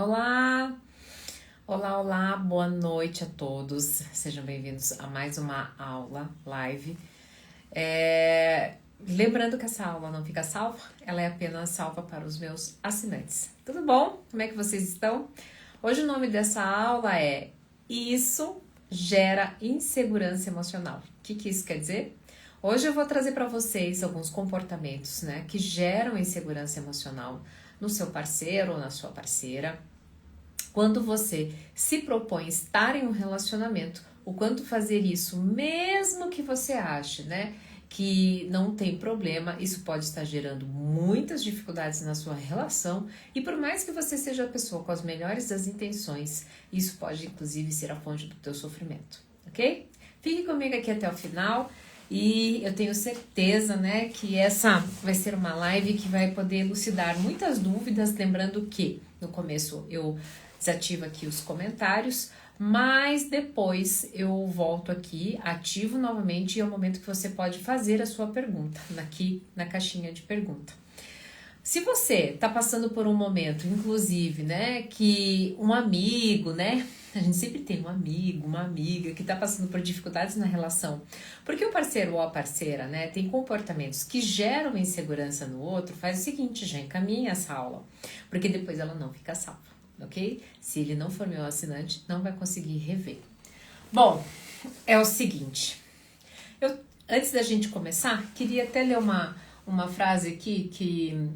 Olá! Olá, boa noite a todos. Sejam bem-vindos a mais uma aula live. Lembrando que essa aula não fica salva, ela é apenas salva para os meus assinantes. Tudo bom? Como é que vocês estão? Hoje o nome dessa aula é Isso Gera Insegurança Emocional. O que isso quer dizer? Hoje eu vou trazer para vocês alguns comportamentos, né, que geram insegurança emocional no seu parceiro ou na sua parceira. Quando você se propõe estar em um relacionamento, o quanto fazer isso, mesmo que você ache, né, que não tem problema, isso pode estar gerando muitas dificuldades na sua relação e por mais que você seja a pessoa com as melhores das intenções, isso pode inclusive ser a fonte do teu sofrimento, ok? Fique comigo aqui até o final. E eu tenho certeza, né, que essa vai ser uma live que vai poder elucidar muitas dúvidas, lembrando que no começo eu desativo aqui os comentários, mas depois eu volto aqui, ativo novamente e é o momento que você pode fazer a sua pergunta, aqui na caixinha de pergunta. Se você tá passando por um momento, inclusive, né, que um amigo, né, a gente sempre tem um amigo, uma amiga que tá passando por dificuldades na relação, porque o parceiro ou a parceira, né, tem comportamentos que geram insegurança no outro, faz o seguinte, já encaminha essa aula, porque depois ela não fica salva, ok? Se ele não for meu assinante, não vai conseguir rever. Bom, é o seguinte, antes da gente começar, queria até ler uma frase aqui que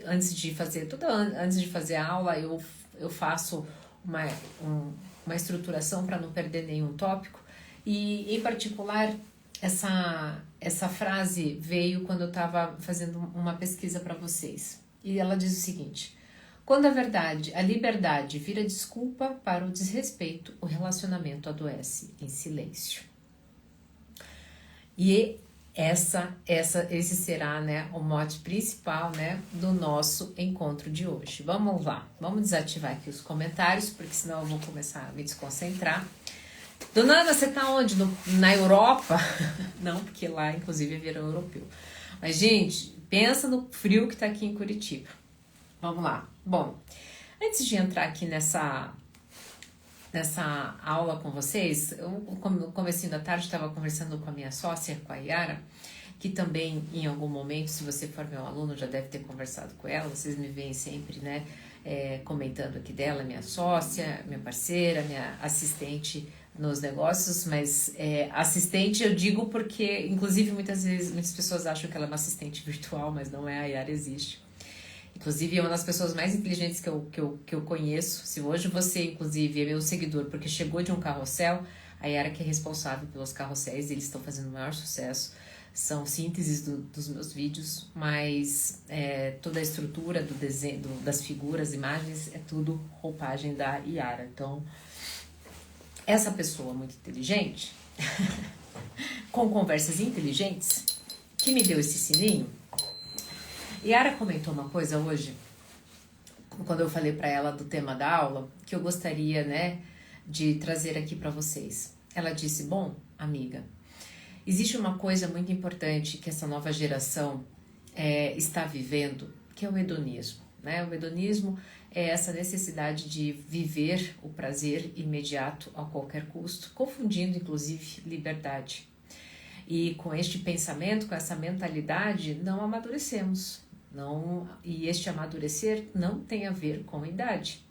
antes de fazer a aula eu faço uma estruturação para não perder nenhum tópico e em particular essa frase veio quando eu estava fazendo uma pesquisa para vocês e ela diz o seguinte: quando a liberdade vira desculpa para o desrespeito, o relacionamento adoece em silêncio. E esse será, né, o mote principal, né, do nosso encontro de hoje. Vamos lá, vamos desativar aqui os comentários, porque senão eu vou começar a me desconcentrar. Dona, você tá onde? Na Europa? Não, porque lá, inclusive, é verão europeu. Mas, gente, pensa no frio que tá aqui em Curitiba. Vamos lá. Bom, antes de entrar aqui nessa aula com vocês, no comecinho da tarde estava conversando com a minha sócia, com a Yara, que também em algum momento, se você for meu aluno, já deve ter conversado com ela, vocês me veem sempre, né, comentando aqui dela, minha sócia, minha parceira, minha assistente nos negócios, mas assistente eu digo porque, inclusive, muitas pessoas acham que ela é uma assistente virtual, mas não é, a Yara existe. Inclusive, é uma das pessoas mais inteligentes que eu conheço. Se hoje você, inclusive, é meu seguidor porque chegou de um carrossel, a Yara que é responsável pelos carrosséis, eles estão fazendo o maior sucesso. São sínteses dos meus vídeos, mas toda a estrutura do desenho, das figuras, imagens, é tudo roupagem da Yara. Então, essa pessoa muito inteligente, com conversas inteligentes, que me deu esse sininho, Yara comentou uma coisa hoje, quando eu falei para ela do tema da aula, que eu gostaria, né, de trazer aqui para vocês. Ela disse: bom, amiga, existe uma coisa muito importante que essa nova geração está vivendo, que é o hedonismo, né? O hedonismo é essa necessidade de viver o prazer imediato a qualquer custo, confundindo inclusive liberdade. E com este pensamento, com essa mentalidade, não amadurecemos. E este amadurecer não tem a ver com idade,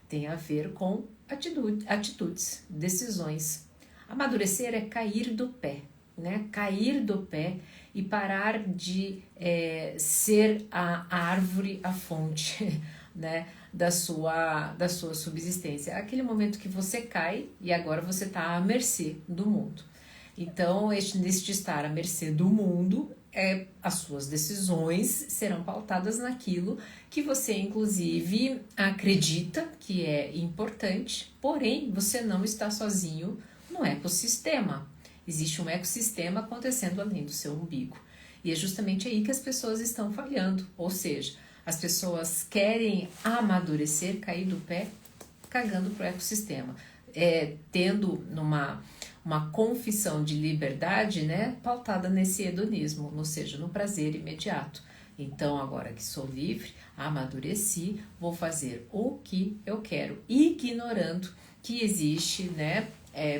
tem a ver com atitudes, decisões. Amadurecer é cair do pé, né? Cair do pé e parar de ser a árvore, a fonte, né, da sua subsistência. É aquele momento que você cai e agora você está à mercê do mundo. Então, neste estar à mercê do mundo, as suas decisões serão pautadas naquilo que você, inclusive, acredita que é importante, porém, você não está sozinho no ecossistema. Existe um ecossistema acontecendo além do seu umbigo. E é justamente aí que as pessoas estão falhando. Ou seja, as pessoas querem amadurecer, cair do pé, cagando para o ecossistema. Tendo uma confissão de liberdade, né, pautada nesse hedonismo, ou seja, no prazer imediato. Então, agora que sou livre, amadureci, vou fazer o que eu quero, ignorando que existe, né,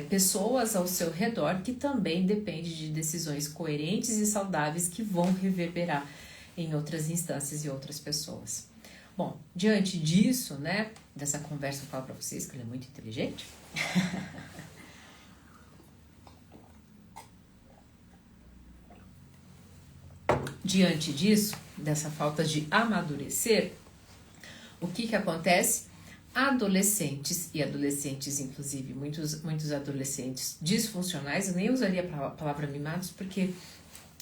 pessoas ao seu redor que também dependem de decisões coerentes e saudáveis que vão reverberar em outras instâncias e outras pessoas. Bom, diante disso, né, dessa conversa que eu falo para vocês, que ela é muito inteligente, diante disso, dessa falta de amadurecer, o que acontece? Adolescentes, e adolescentes, inclusive, muitos adolescentes disfuncionais, eu nem usaria a palavra mimados, porque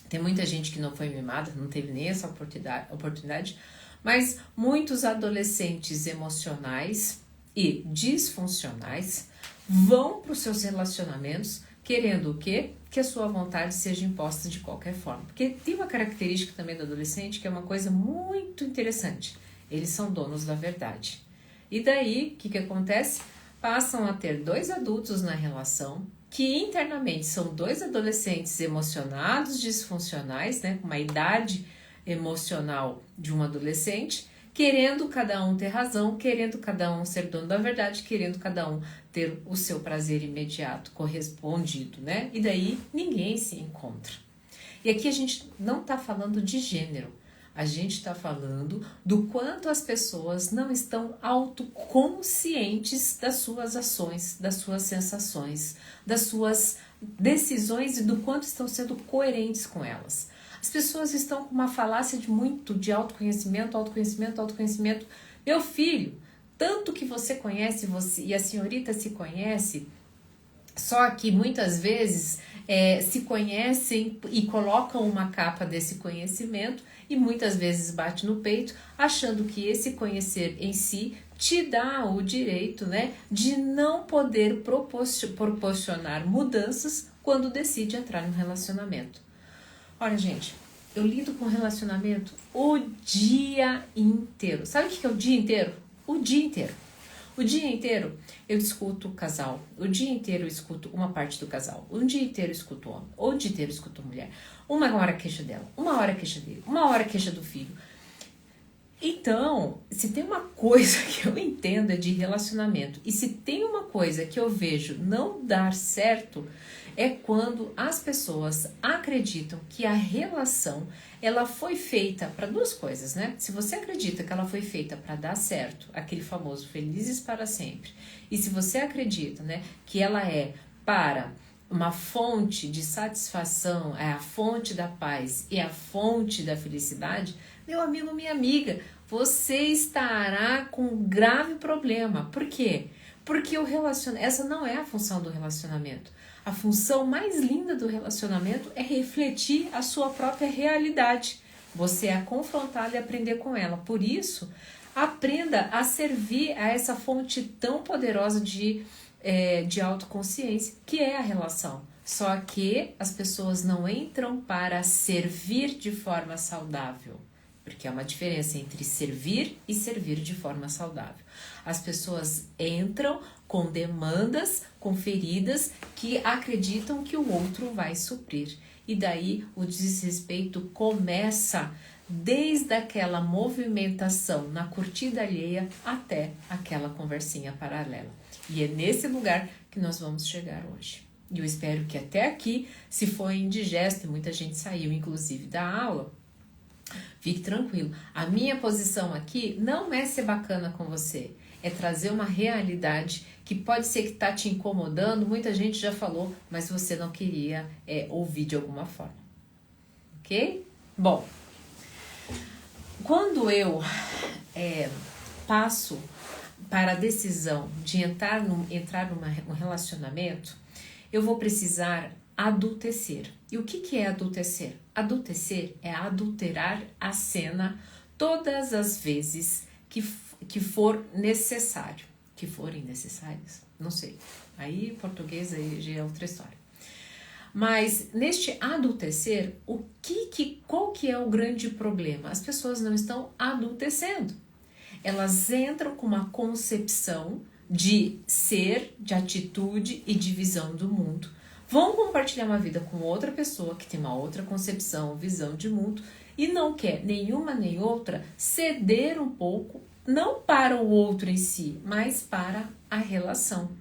tem muita gente que não foi mimada, não teve nem essa oportunidade, mas muitos adolescentes emocionais e disfuncionais vão para os seus relacionamentos querendo o quê? Que a sua vontade seja imposta de qualquer forma. Porque tem uma característica também do adolescente que é uma coisa muito interessante. Eles são donos da verdade. E daí, o que acontece? Passam a ter dois adultos na relação que internamente são dois adolescentes emocionados, disfuncionais, né, com uma idade emocional de um adolescente, querendo cada um ter razão, querendo cada um ser dono da verdade, querendo cada um ter o seu prazer imediato correspondido, né? E daí ninguém se encontra. E aqui a gente não está falando de gênero, a gente está falando do quanto as pessoas não estão autoconscientes das suas ações, das suas sensações, das suas decisões e do quanto estão sendo coerentes com elas. As pessoas estão com uma falácia de autoconhecimento. Meu filho, tanto que você conhece você e a senhorita se conhece, só que muitas vezes se conhecem e colocam uma capa desse conhecimento e muitas vezes bate no peito, achando que esse conhecer em si te dá o direito, né, de não poder proporcionar mudanças quando decide entrar no relacionamento. Olha, gente, eu lido com relacionamento o dia inteiro. Sabe o que é o dia inteiro? O dia inteiro. O dia inteiro eu escuto o casal. O dia inteiro eu escuto uma parte do casal. O dia inteiro eu escuto o homem. O dia inteiro eu escuto a mulher. Uma hora queixa dela, uma hora queixa dele, uma hora queixa do filho. Então, se tem uma coisa que eu entendo é de relacionamento, e se tem uma coisa que eu vejo não dar certo, é quando as pessoas acreditam que a relação ela foi feita para duas coisas, né? Se você acredita que ela foi feita para dar certo, aquele famoso felizes para sempre, e se você acredita, né, que ela é para uma fonte de satisfação, é a fonte da paz e a fonte da felicidade, meu amigo, minha amiga, você estará com um grave problema. Por quê? Porque essa não é a função do relacionamento. A função mais linda do relacionamento é refletir a sua própria realidade. Você é confrontado e aprender com ela. Por isso, aprenda a servir a essa fonte tão poderosa de autoconsciência, que é a relação. Só que as pessoas não entram para servir de forma saudável. Porque há uma diferença entre servir e servir de forma saudável. As pessoas entram com demandas, com feridas que acreditam que o outro vai suprir. E daí o desrespeito começa desde aquela movimentação na curtida alheia até aquela conversinha paralela. E é nesse lugar que nós vamos chegar hoje. E eu espero que até aqui, se foi indigesto e muita gente saiu inclusive da aula, fique tranquilo. A minha posição aqui não é ser bacana com você, é trazer uma realidade que pode ser que está te incomodando, muita gente já falou, mas você não queria ouvir de alguma forma. Ok? Bom, quando eu passo para a decisão de entrar num relacionamento, eu vou precisar adultecer. E o que é adultecer? Adultecer é adulterar a cena todas as vezes que for necessário. Que forem necessárias? Não sei. Aí, português, aí já é outra história. Mas, neste adultecer, qual que é o grande problema? As pessoas não estão adultecendo. Elas entram com uma concepção de ser, de atitude e de visão do mundo, vão compartilhar uma vida com outra pessoa que tem uma outra concepção, visão de mundo e não quer nenhuma nem outra ceder um pouco, não para o outro em si, mas para a relação.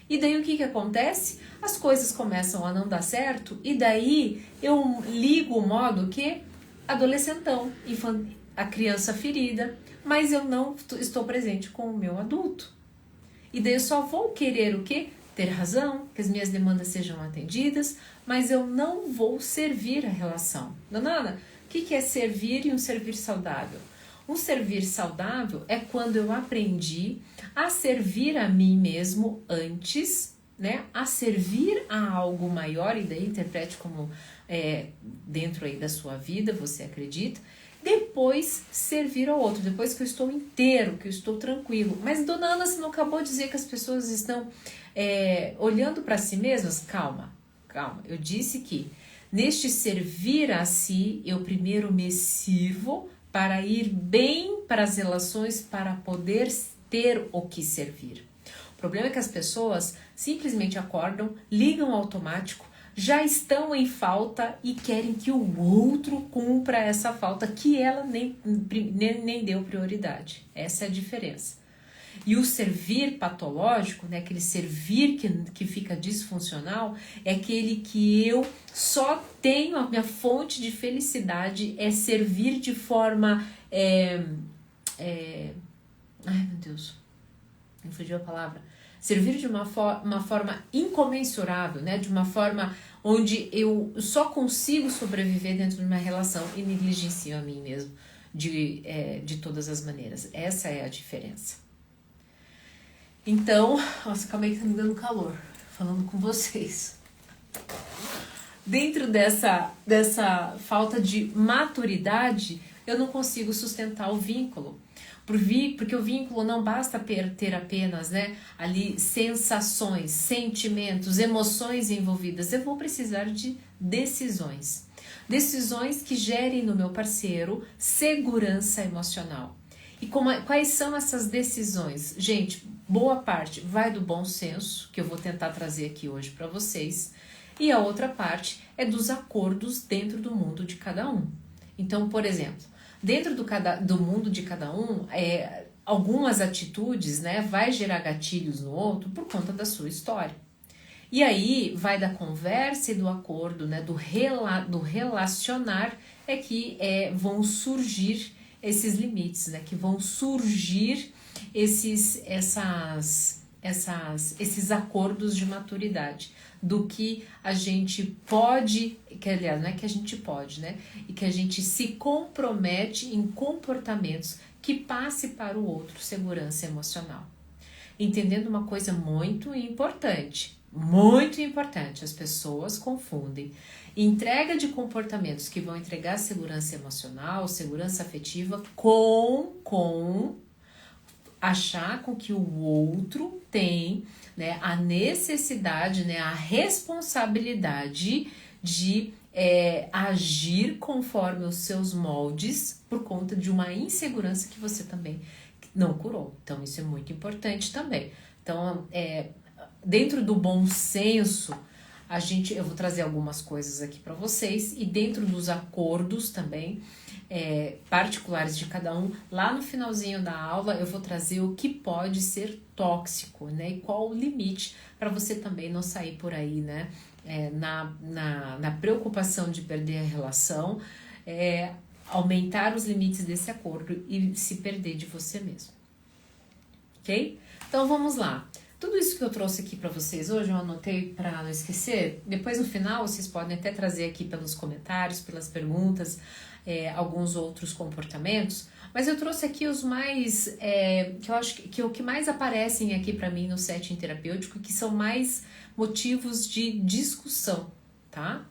E daí o que acontece? As coisas começam a não dar certo e daí eu ligo o modo que adolescentão, a criança ferida, mas eu não estou presente com o meu adulto. E daí eu só vou querer o quê? Ter razão, que as minhas demandas sejam atendidas, mas eu não vou servir a relação. Dona Ana, o que é servir e um servir saudável? Um servir saudável é quando eu aprendi a servir a mim mesmo antes, né? A servir a algo maior, e daí interprete como dentro aí da sua vida, você acredita, depois servir ao outro, depois que eu estou inteiro, que eu estou tranquilo. Mas Dona Ana, você não acabou de dizer que as pessoas estão olhando para si mesmas? Calma, eu disse que neste servir a si, eu primeiro me sirvo para ir bem para as relações, para poder ter o que servir. O problema é que as pessoas simplesmente acordam, ligam ao automático, já estão em falta e querem que o outro cumpra essa falta que ela nem deu prioridade. Essa é a diferença. E o servir patológico, né, aquele servir que fica disfuncional, é aquele que eu só tenho, a minha fonte de felicidade é servir de forma... ai, meu Deus, me fugiu a palavra. Servir de uma forma incomensurável, né, de uma forma onde eu só consigo sobreviver dentro de uma relação e negligencio a mim mesmo de todas as maneiras. Essa é a diferença. Então, nossa, calma aí que tá me dando calor, falando com vocês. Dentro dessa falta de maturidade, eu não consigo sustentar o vínculo. Porque o vínculo não basta ter apenas, né, ali sensações, sentimentos, emoções envolvidas. Eu vou precisar de decisões. Decisões que gerem no meu parceiro segurança emocional. E quais são essas decisões? Gente, boa parte vai do bom senso, que eu vou tentar trazer aqui hoje para vocês, e a outra parte é dos acordos dentro do mundo de cada um. Então, por exemplo, dentro do mundo de cada um, algumas atitudes, né, vai gerar gatilhos no outro por conta da sua história. E aí vai da conversa e do acordo, né, do relacionar, que vão surgir esses limites, né, que vão surgir esses acordos de maturidade, do que a gente pode, que aliás não é que a gente pode, né, e que a gente se compromete em comportamentos que passe para o outro segurança emocional. Entendendo uma coisa muito importante, as pessoas confundem entrega de comportamentos que vão entregar segurança emocional, segurança afetiva com achar com que o outro tem, né, a necessidade, né, a responsabilidade de agir conforme os seus moldes por conta de uma insegurança que você também não curou. Então isso é muito importante também. Então dentro do bom senso, eu vou trazer algumas coisas aqui para vocês, e dentro dos acordos também particulares de cada um, lá no finalzinho da aula eu vou trazer o que pode ser tóxico, né, e qual o limite para você também não sair por aí, né, na preocupação de perder a relação, aumentar os limites desse acordo e se perder de você mesmo, ok? Então vamos lá. Tudo isso que eu trouxe aqui para vocês hoje, eu anotei para não esquecer. Depois no final vocês podem até trazer aqui pelos comentários, pelas perguntas, alguns outros comportamentos. Mas eu trouxe aqui os mais, que eu acho que o que mais aparecem aqui para mim no setting terapêutico, que são mais motivos de discussão, tá?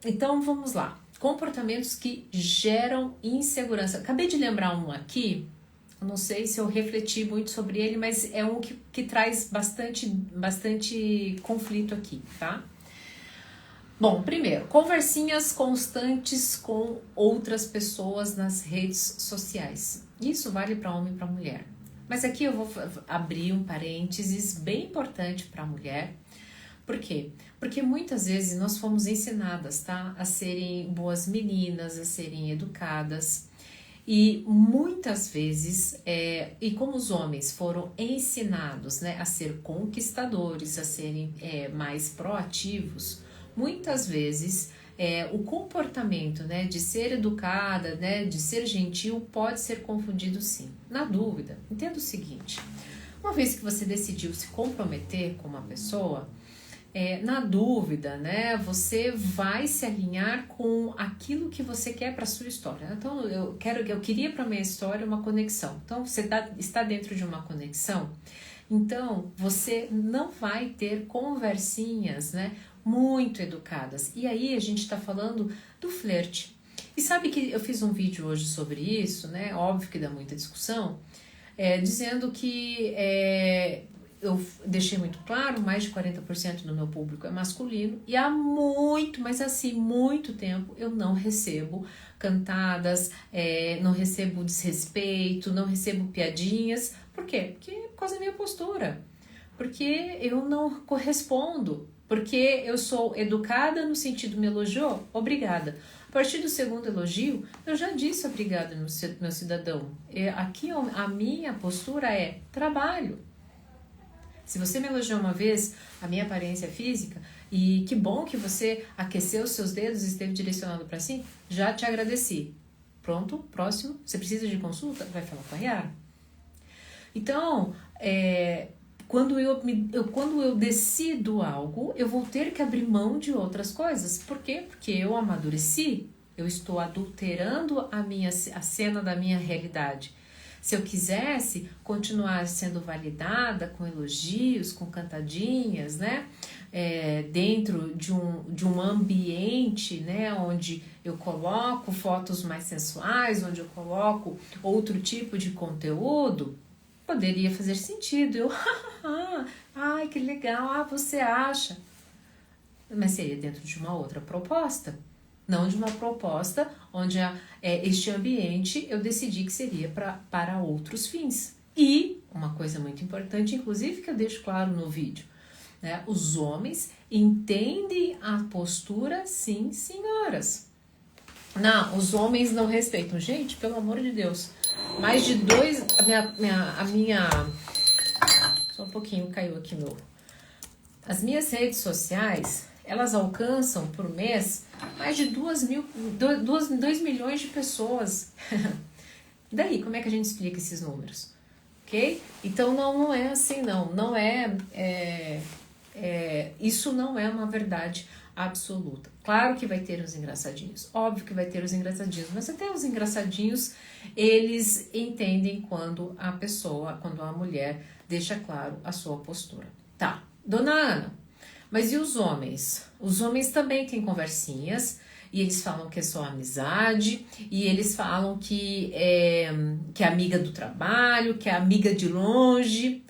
Então vamos lá. Comportamentos que geram insegurança. Acabei de lembrar um aqui. Eu não sei se eu refleti muito sobre ele, mas é um que traz bastante conflito aqui, tá? Bom, primeiro, conversinhas constantes com outras pessoas nas redes sociais. Isso vale para homem e para mulher. Mas aqui eu vou abrir um parênteses bem importante para a mulher. Por quê? Porque muitas vezes nós fomos ensinadas, tá? A serem boas meninas, a serem educadas. E muitas vezes, e como os homens foram ensinados, né, a ser conquistadores, a serem mais proativos, muitas vezes o comportamento, né, de ser educada, né, de ser gentil, pode ser confundido sim. Na dúvida, entenda o seguinte: uma vez que você decidiu se comprometer com uma pessoa, na dúvida, né, você vai se alinhar com aquilo que você quer para sua história. Então, eu queria para minha história uma conexão. Então, você está dentro de uma conexão. Então, você não vai ter conversinhas, né, muito educadas. E aí a gente está falando do flerte. E sabe que eu fiz um vídeo hoje sobre isso, né? Óbvio que dá muita discussão, dizendo que eu deixei muito claro, mais de 40% do meu público é masculino e há muito, mas assim, muito tempo eu não recebo cantadas, não recebo desrespeito, não recebo piadinhas. Por quê? Porque por causa da minha postura, porque eu não correspondo, porque eu sou educada no sentido me elogiou, obrigada. A partir do segundo elogio, eu já disse obrigada, meu cidadão. Aqui a minha postura é trabalho. Se você me elogiou uma vez a minha aparência física, e que bom que você aqueceu os seus dedos e esteve direcionado para cima, já te agradeci. Pronto, próximo. Você precisa de consulta? Vai falar com a Yara. Então, quando eu decido algo, eu vou ter que abrir mão de outras coisas. Por quê? Porque eu amadureci, eu estou adulterando a cena da minha realidade. Se eu quisesse continuar sendo validada com elogios, com cantadinhas, né, dentro de um ambiente, né, onde eu coloco fotos mais sensuais, onde eu coloco outro tipo de conteúdo, poderia fazer sentido. Eu, ai, que legal, você acha? Mas seria dentro de uma outra proposta. Não de uma proposta onde este ambiente eu decidi que seria para outros fins. E uma coisa muito importante, inclusive, que eu deixo claro no vídeo, né? Os homens entendem a postura, sim, senhoras. Não, os homens não respeitam. Gente, pelo amor de Deus. Mais de dois... A minha só um pouquinho, caiu aqui meu... As minhas redes sociais, elas alcançam por mês mais de 2 milhões de pessoas. Daí, como é que a gente explica esses números? Ok? Então, não é assim, não. Não isso não é uma verdade absoluta. Claro que vai ter os engraçadinhos. Óbvio que vai ter os engraçadinhos. Mas até os engraçadinhos, eles entendem quando a mulher deixa claro a sua postura. Tá, dona Ana, mas e os homens? Os homens também têm conversinhas e eles falam que é só amizade e eles falam que é amiga do trabalho, que é amiga de longe.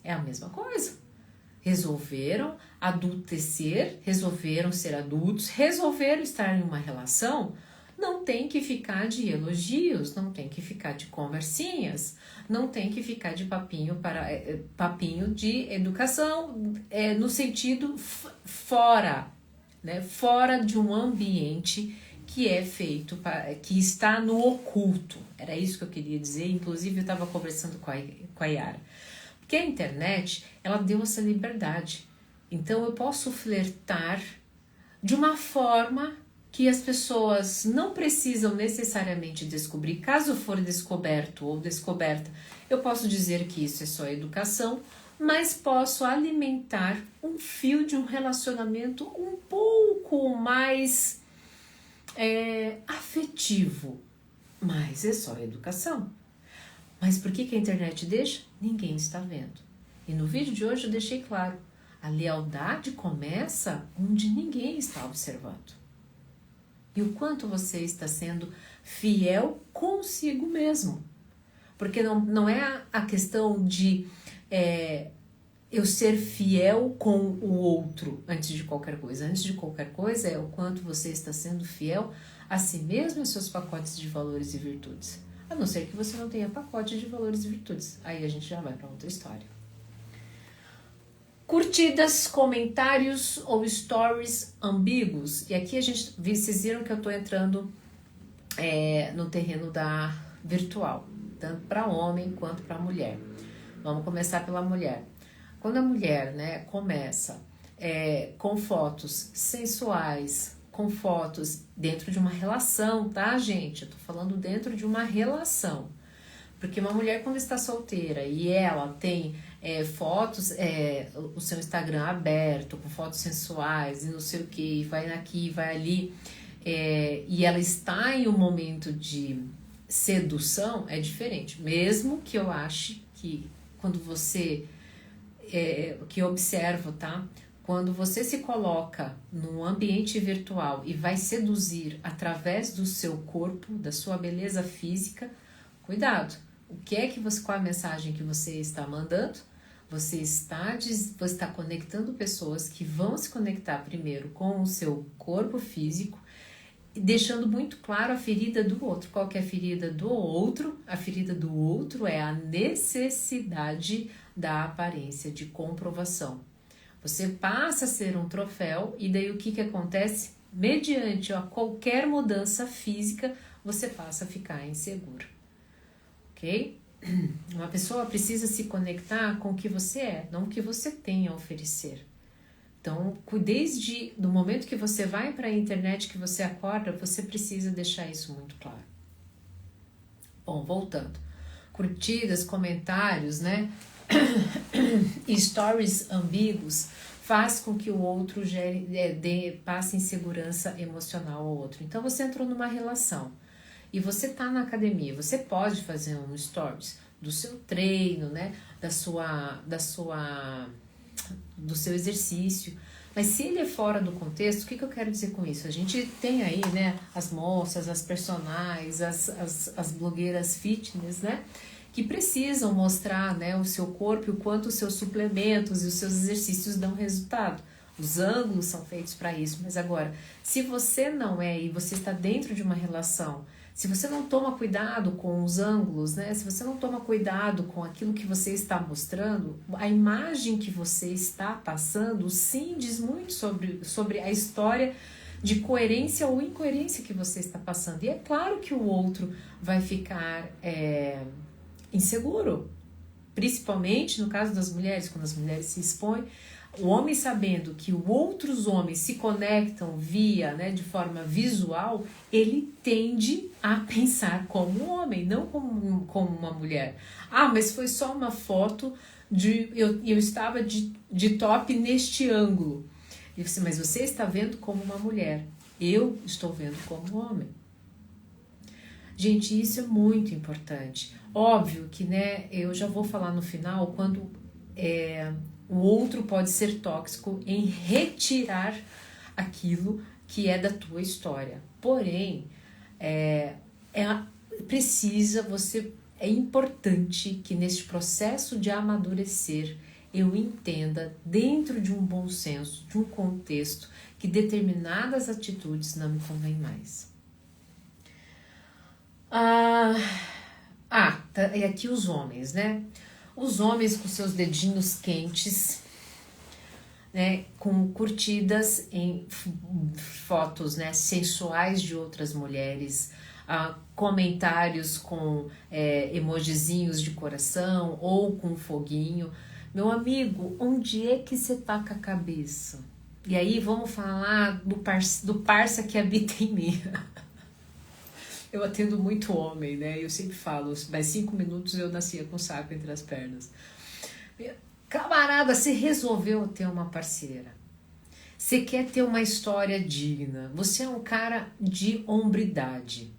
É a mesma coisa. Resolveram adultecer, resolveram ser adultos, resolveram estar em uma relação. Não tem que ficar de elogios, não tem que ficar de conversinhas, não tem que ficar de papinho de educação, no sentido fora, né? Fora de um ambiente que é feito, que está no oculto. Era isso que eu queria dizer, inclusive eu estava conversando com a Yara. Porque a internet, ela deu essa liberdade. Então eu posso flertar de uma forma que as pessoas não precisam necessariamente descobrir. Caso for descoberto ou descoberta, eu posso dizer que isso é só educação, mas posso alimentar um fio de um relacionamento um pouco mais afetivo. Mas é só educação. Mas por que a internet deixa? Ninguém está vendo. E no vídeo de hoje eu deixei claro, a lealdade começa onde ninguém está observando. E o quanto você está sendo fiel consigo mesmo. Porque não é a questão de eu ser fiel com o outro antes de qualquer coisa. Antes de qualquer coisa é o quanto você está sendo fiel a si mesmo e aos seus pacotes de valores e virtudes. A não ser que você não tenha pacote de valores e virtudes. Aí a gente já vai para outra história. Curtidas, comentários ou stories ambíguos. E aqui vocês viram que eu estou entrando no terreno da virtual, tanto para homem quanto para mulher. Vamos começar pela mulher. Quando a mulher, né, começa com fotos sensuais, com fotos dentro de uma relação, tá, gente? Eu tô falando dentro de uma relação. Porque uma mulher, quando está solteira e ela tem fotos, o seu Instagram aberto, com fotos sensuais e não sei o que, vai aqui, vai ali, e ela está em um momento de sedução, é diferente. Mesmo que eu ache que quando você, que eu observo, tá? Quando você se coloca num ambiente virtual e vai seduzir através do seu corpo, da sua beleza física, cuidado. Qual é a mensagem que você está mandando? Você está conectando pessoas que vão se conectar primeiro com o seu corpo físico, deixando muito claro a ferida do outro. Qual que é a ferida do outro? A ferida do outro é a necessidade da aparência, de comprovação. Você passa a ser um troféu e daí o que acontece? Mediante qualquer mudança física, você passa a ficar inseguro. Ok? Uma pessoa precisa se conectar com o que você é, não o que você tem a oferecer. Então, desde o momento que você vai para a internet, que você acorda, você precisa deixar isso muito claro. Bom, voltando. Curtidas, comentários, né? Stories ambíguos faz com que o outro passe insegurança emocional ao outro. Então, você entrou numa relação e você tá na academia, você pode fazer um stories do seu treino, né? Do seu exercício. Mas se ele é fora do contexto, o que eu quero dizer com isso? A gente tem aí, né, as moças, as personagens, as blogueiras fitness, né, que precisam mostrar, né, o seu corpo e o quanto os seus suplementos e os seus exercícios dão resultado. Os ângulos são feitos para isso. Mas agora, se você não é e você está dentro de uma relação, se você não toma cuidado com os ângulos, né? Se você não toma cuidado com aquilo que você está mostrando, a imagem que você está passando, sim, diz muito sobre a história de coerência ou incoerência que você está passando. E é claro que o outro vai ficar inseguro, principalmente no caso das mulheres, quando as mulheres se expõem. O homem sabendo que outros homens se conectam via, né, de forma visual, ele tende a pensar como um homem, não como uma mulher. Ah, mas foi só uma foto eu estava de top neste ângulo. E você, mas você está vendo como uma mulher. Eu estou vendo como homem. Gente, isso é muito importante. Óbvio que, né, eu já vou falar no final quando o outro pode ser tóxico em retirar aquilo que é da tua história. Porém, é importante que neste processo de amadurecer eu entenda, dentro de um bom senso, de um contexto, que determinadas atitudes não me convêm mais. E aqui os homens, né? Os homens com seus dedinhos quentes, né, com curtidas em fotos, né, sensuais de outras mulheres, comentários com emojizinhos de coração ou com foguinho. Meu amigo, onde é que você tá com a cabeça? E aí vamos falar do parça que habita em mim. Eu atendo muito homem, né? Eu sempre falo, mais 5 minutos eu nascia com o saco entre as pernas. Camarada, você resolveu ter uma parceira. Você quer ter uma história digna. Você é um cara de hombridade.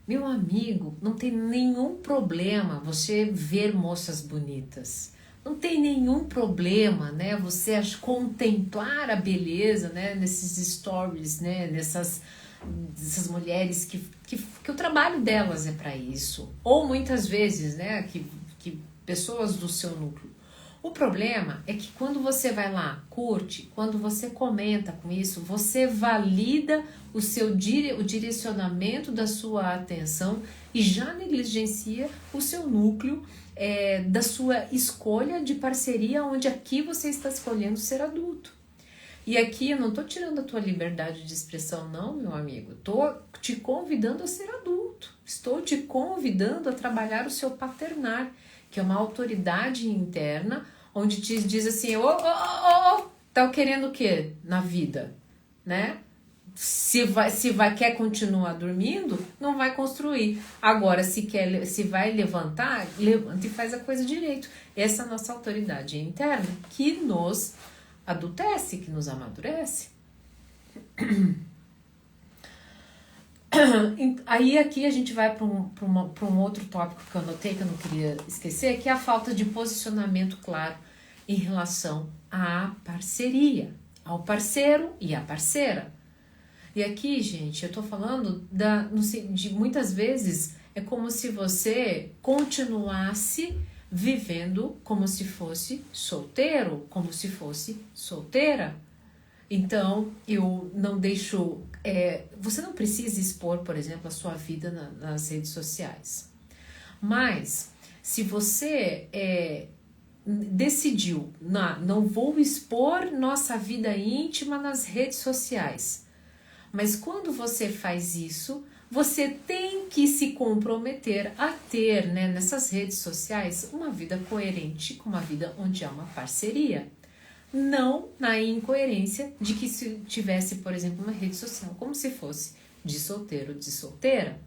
Meu amigo, não tem nenhum problema você ver moças bonitas. Não tem nenhum problema, né? Você contemplar a beleza, né? Nesses stories, né? Dessas mulheres que o trabalho delas é para isso. Ou muitas vezes, né? Que pessoas do seu núcleo. O problema é que quando você vai lá, curte, quando você comenta com isso, você valida o direcionamento da sua atenção e já negligencia o seu núcleo da sua escolha de parceria, onde aqui você está escolhendo ser adulto. E aqui eu não estou tirando a tua liberdade de expressão, não, meu amigo. Estou te convidando a ser adulto. Estou te convidando a trabalhar o seu paternar, que é uma autoridade interna, onde te diz assim, tá querendo o quê na vida, né? Se quer continuar dormindo, não vai construir. Agora, se vai levantar, levanta e faz a coisa direito. Essa é a nossa autoridade interna que nos adultece, que nos amadurece. Aí aqui a gente vai para um outro tópico que eu anotei, que eu não queria esquecer, que é a falta de posicionamento claro em relação à parceria, ao parceiro e à parceira. E aqui, gente, eu tô falando de muitas vezes é como se você continuasse vivendo como se fosse solteiro, como se fosse solteira. Então, eu não deixo... você não precisa expor, por exemplo, a sua vida nas redes sociais. Mas, se você decidiu, não vou expor nossa vida íntima nas redes sociais. Mas quando você faz isso, você tem que se comprometer a ter, né, nessas redes sociais, uma vida coerente com uma vida onde há uma parceria. Não na incoerência de que se tivesse, por exemplo, uma rede social como se fosse de solteiro ou de solteira.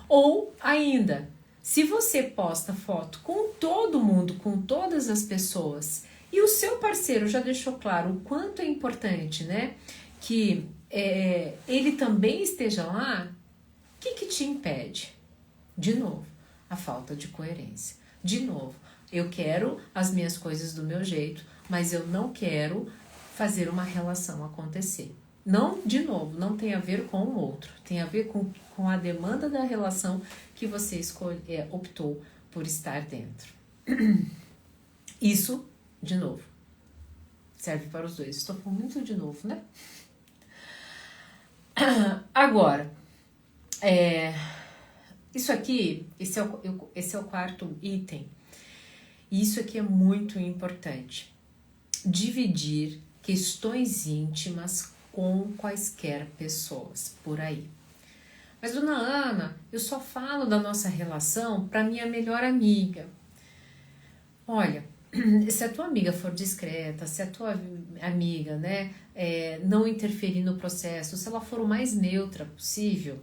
Ou ainda, se você posta foto com todo mundo, com todas as pessoas, e o seu parceiro já deixou claro o quanto é importante, né, que ele também esteja lá, o que te impede? De novo, a falta de coerência. De novo, eu quero as minhas coisas do meu jeito, mas eu não quero fazer uma relação acontecer. Não, de novo, não tem a ver com o outro, tem a ver com a demanda da relação que você optou por estar dentro. Isso, de novo, serve para os dois. Estou falando muito de novo, né? Agora, isso aqui, esse é o quarto item. E isso aqui é muito importante. Dividir questões íntimas com quaisquer pessoas por aí. Mas, dona Ana, eu só falo da nossa relação para minha melhor amiga. Olha, se a tua amiga for discreta, se a tua amiga, né, não interferir no processo, se ela for o mais neutra possível,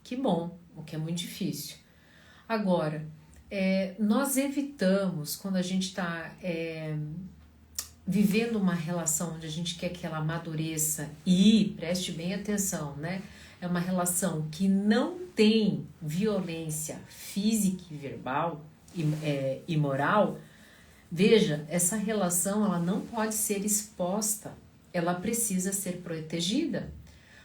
que bom, o que é muito difícil. Agora, nós evitamos, quando a gente está vivendo uma relação onde a gente quer que ela amadureça e, preste bem atenção, né, é uma relação que não tem violência física e verbal e moral. Veja, essa relação ela não pode ser exposta, ela precisa ser protegida.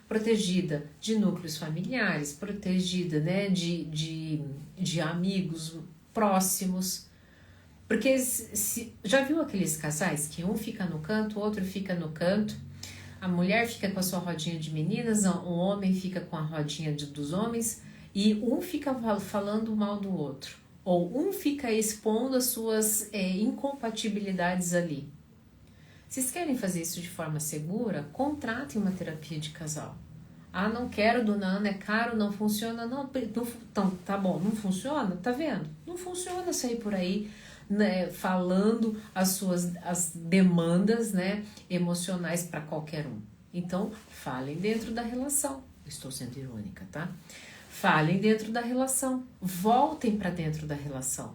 Protegida de núcleos familiares, protegida, né, de amigos próximos. Porque já viu aqueles casais que um fica no canto, o outro fica no canto, a mulher fica com a sua rodinha de meninas, o homem fica com a rodinha dos homens e um fica falando mal do outro. Ou um fica expondo as suas incompatibilidades ali. Vocês querem fazer isso de forma segura? Contratem uma terapia de casal. Ah, não quero, dona Ana, é caro, não funciona. Não, então, tá bom, não funciona? Tá vendo? Não funciona sair por aí, né, falando as demandas, né, emocionais para qualquer um. Então, falem dentro da relação. Estou sendo irônica, tá? Falem dentro da relação, voltem para dentro da relação.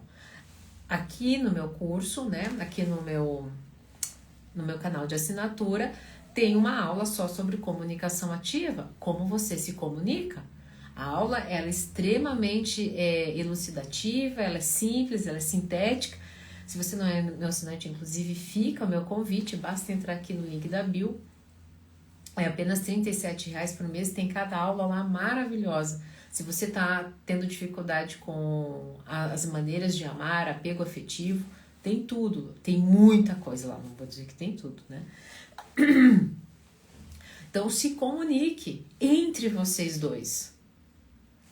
Aqui no meu curso, né, aqui no meu canal de assinatura, tem uma aula só sobre comunicação ativa, como você se comunica. A aula ela é extremamente elucidativa, ela é simples, ela é sintética. Se você não é meu assinante, inclusive, fica o meu convite, basta entrar aqui no link da bio. É apenas R$ 37,00 por mês, tem cada aula lá maravilhosa. Se você está tendo dificuldade com as maneiras de amar, apego afetivo, Tem tudo, tem muita coisa lá, não vou dizer que tem tudo, né? Então se comunique entre vocês dois.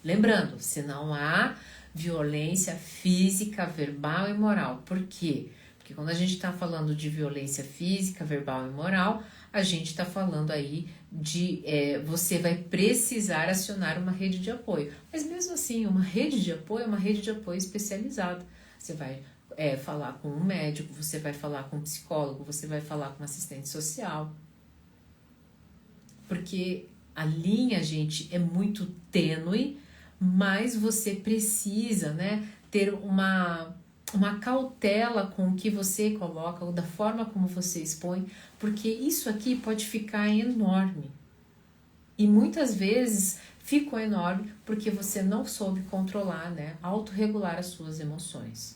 Lembrando, se não há violência física, verbal e moral. Por quê? Porque quando a gente está falando de violência física, verbal e moral, a gente está falando aí de você vai precisar acionar uma rede de apoio. Mas mesmo assim, uma rede de apoio é uma rede de apoio especializada. Você vai falar com um médico, você vai falar com um psicólogo, você vai falar com um assistente social. Porque a linha, gente, é muito tênue, mas você precisa, né, ter uma cautela com o que você coloca ou da forma como você expõe, porque isso aqui pode ficar enorme. E muitas vezes ficou enorme porque você não soube controlar, né, autorregular as suas emoções.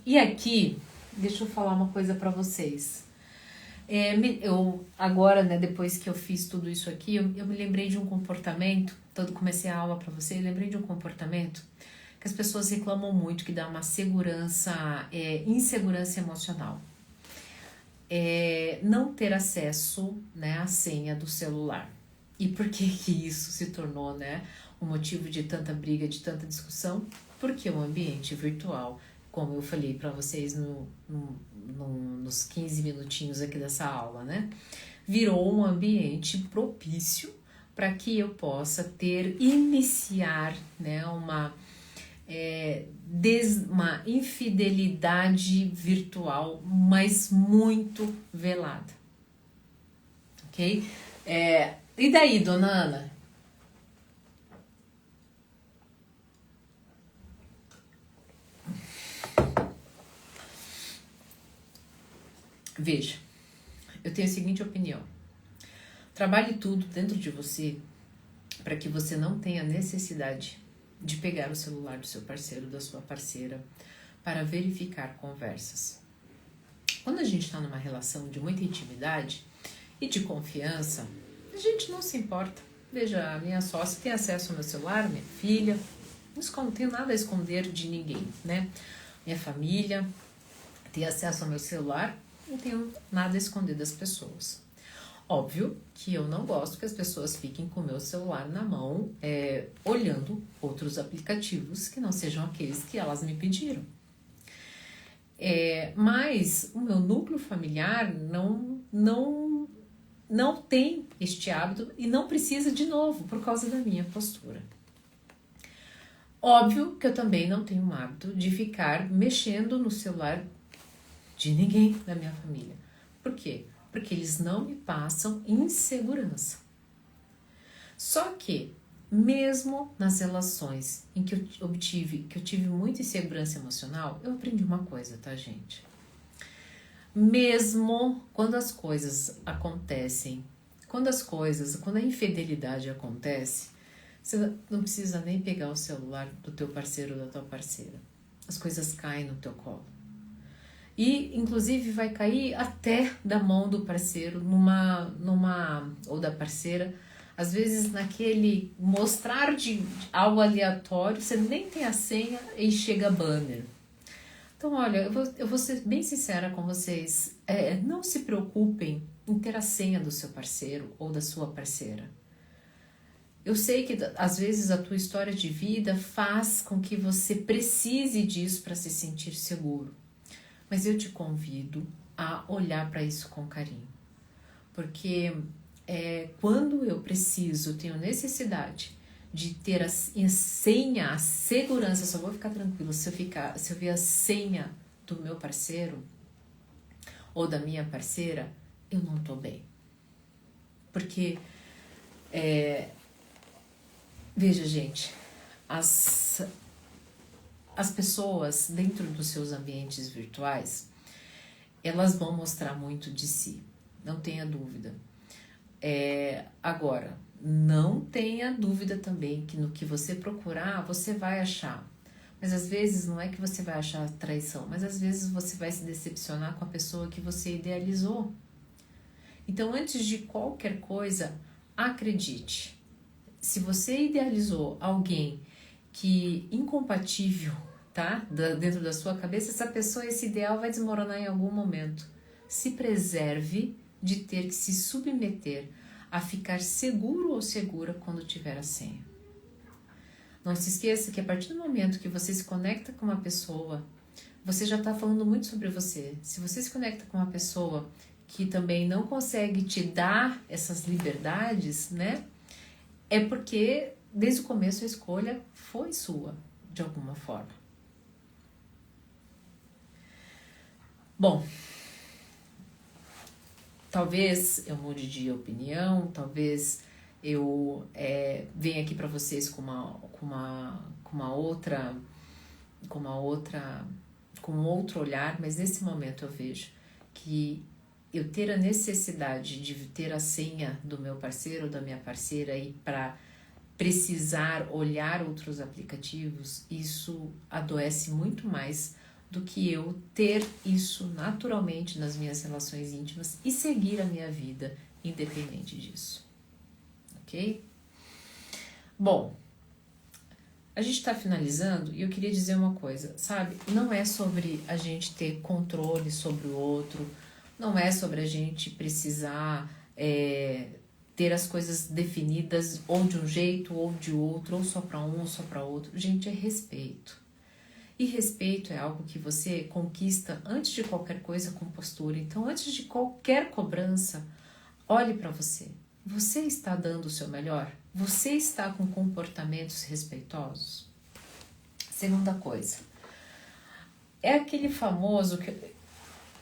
E aqui, deixa eu falar uma coisa para vocês. Eu agora, né, depois que eu fiz tudo isso aqui, eu me lembrei de um comportamento, todo comecei a aula para você, lembrei de um comportamento que as pessoas reclamam muito, que dá uma insegurança emocional. Não ter acesso, né, à senha do celular. E por que isso se tornou, né, um motivo de tanta briga, de tanta discussão? Porque o ambiente virtual, como eu falei para vocês nos 15 minutinhos aqui dessa aula, né, virou um ambiente propício para que eu possa iniciar, né, uma infidelidade virtual, mas muito velada, ok? E daí, dona Ana? Veja, eu tenho a seguinte opinião. Trabalhe tudo dentro de você para que você não tenha necessidade de pegar o celular do seu parceiro, da sua parceira, para verificar conversas. Quando a gente está numa relação de muita intimidade e de confiança, a gente não se importa. Veja, a minha sócia tem acesso ao meu celular, minha filha, não tenho nada a esconder de ninguém, né? Minha família tem acesso ao meu celular, não tenho nada a esconder das pessoas. Óbvio que eu não gosto que as pessoas fiquem com o meu celular na mão, olhando outros aplicativos que não sejam aqueles que elas me pediram. Mas o meu núcleo familiar não tem este hábito e não precisa de novo por causa da minha postura. Óbvio que eu também não tenho o hábito de ficar mexendo no celular de ninguém da minha família. Por quê? Porque eles não me passam insegurança. Só que, mesmo nas relações em que eu tive muita insegurança emocional, eu aprendi uma coisa, tá, gente? Mesmo quando as coisas acontecem, quando a infidelidade acontece, você não precisa nem pegar o celular do teu parceiro ou da tua parceira. As coisas caem no teu colo. E, inclusive, vai cair até da mão do parceiro, ou da parceira. Às vezes, naquele mostrar de algo aleatório, você nem tem a senha e chega banner. Então, olha, eu vou ser bem sincera com vocês. Não se preocupem em ter a senha do seu parceiro ou da sua parceira. Eu sei que, às vezes, a tua história de vida faz com que você precise disso para se sentir seguro. Mas eu te convido a olhar para isso com carinho. Porque quando eu tenho necessidade de ter a senha, a segurança, só vou ficar tranquilo se eu ver a senha do meu parceiro ou da minha parceira, eu não tô bem. Porque, veja, gente, as pessoas dentro dos seus ambientes virtuais, elas vão mostrar muito de si, não tenha dúvida. Agora, não tenha dúvida também que no que você procurar, você vai achar. Mas às vezes não é que você vai achar traição, mas às vezes você vai se decepcionar com a pessoa que você idealizou. Então, antes de qualquer coisa, acredite. Se você idealizou alguém que incompatível tá? Dentro da sua cabeça, essa pessoa, esse ideal vai desmoronar em algum momento. Se preserve de ter que se submeter a ficar seguro ou segura quando tiver a senha. Não se esqueça que a partir do momento que você se conecta com uma pessoa, você já está falando muito sobre você. Se você se conecta com uma pessoa que também não consegue te dar essas liberdades, né? É porque desde o começo a escolha foi sua, de alguma forma. Bom, talvez eu mude de opinião, talvez eu venha aqui para vocês com um outro olhar, mas nesse momento eu vejo que eu ter a necessidade de ter a senha do meu parceiro ou da minha parceira e para precisar olhar outros aplicativos, isso adoece muito mais do que eu ter isso naturalmente nas minhas relações íntimas e seguir a minha vida independente disso. Ok? Bom, a gente está finalizando e eu queria dizer uma coisa, sabe? Não é sobre a gente ter controle sobre o outro, não é sobre a gente precisar ter as coisas definidas ou de um jeito ou de outro, ou só para um ou só para outro. Gente, é respeito. E respeito é algo que você conquista antes de qualquer coisa com postura. Então, antes de qualquer cobrança, olhe para você. Você está dando o seu melhor? Você está com comportamentos respeitosos? Segunda coisa, é aquele famoso que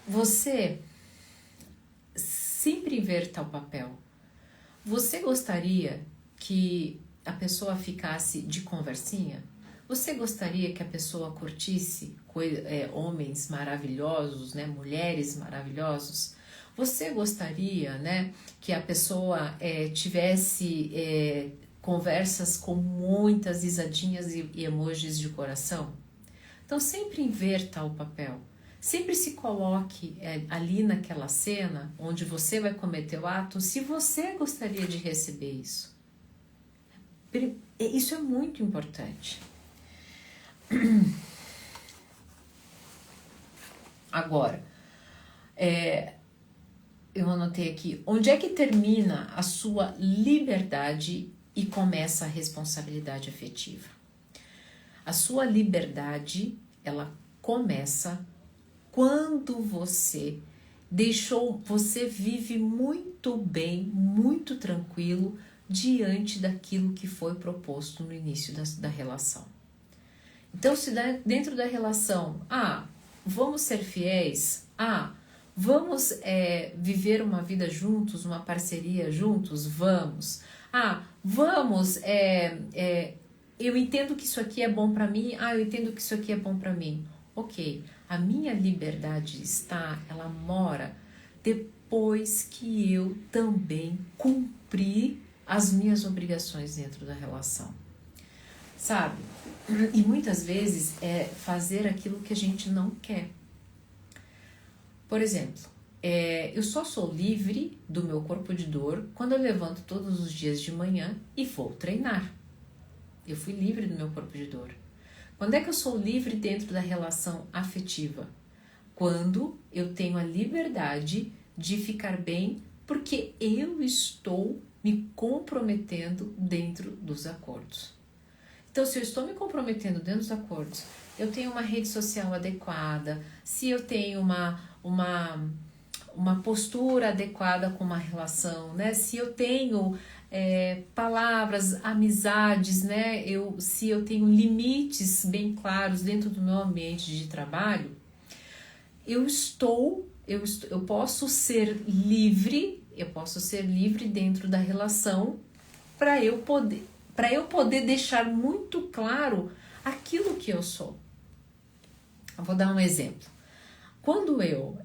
você sempre inverta o papel. Você gostaria que a pessoa ficasse de conversinha? Você gostaria que a pessoa curtisse homens maravilhosos, né, mulheres maravilhosos? Você gostaria, né, que a pessoa tivesse conversas com muitas risadinhas e emojis de coração? Então sempre inverta o papel. Sempre se coloque ali naquela cena onde você vai cometer o ato, se você gostaria de receber isso. Isso é muito importante. Agora, eu anotei aqui, onde é que termina a sua liberdade e começa a responsabilidade afetiva? A sua liberdade, ela começa quando você vive muito bem, muito tranquilo diante daquilo que foi proposto no início da relação. Então, se dentro da relação, vamos ser fiéis, vamos viver uma vida juntos, uma parceria juntos, vamos. Vamos, eu entendo que isso aqui é bom para mim, eu entendo que isso aqui é bom para mim. Ok, a minha liberdade ela mora depois que eu também cumpri as minhas obrigações dentro da relação. Sabe? E muitas vezes é fazer aquilo que a gente não quer. Por exemplo, eu só sou livre do meu corpo de dor quando eu levanto todos os dias de manhã e vou treinar. Eu fui livre do meu corpo de dor. Quando é que eu sou livre dentro da relação afetiva? Quando eu tenho a liberdade de ficar bem porque eu estou me comprometendo dentro dos acordos. Então, se eu estou me comprometendo dentro dos acordos, eu tenho uma rede social adequada, se eu tenho uma postura adequada com uma relação, né? Se eu tenho palavras, amizades, né? Se eu tenho limites bem claros dentro do meu ambiente de trabalho, eu posso ser livre dentro da relação para eu poder deixar muito claro aquilo que eu sou. Eu vou dar um exemplo. Quando eu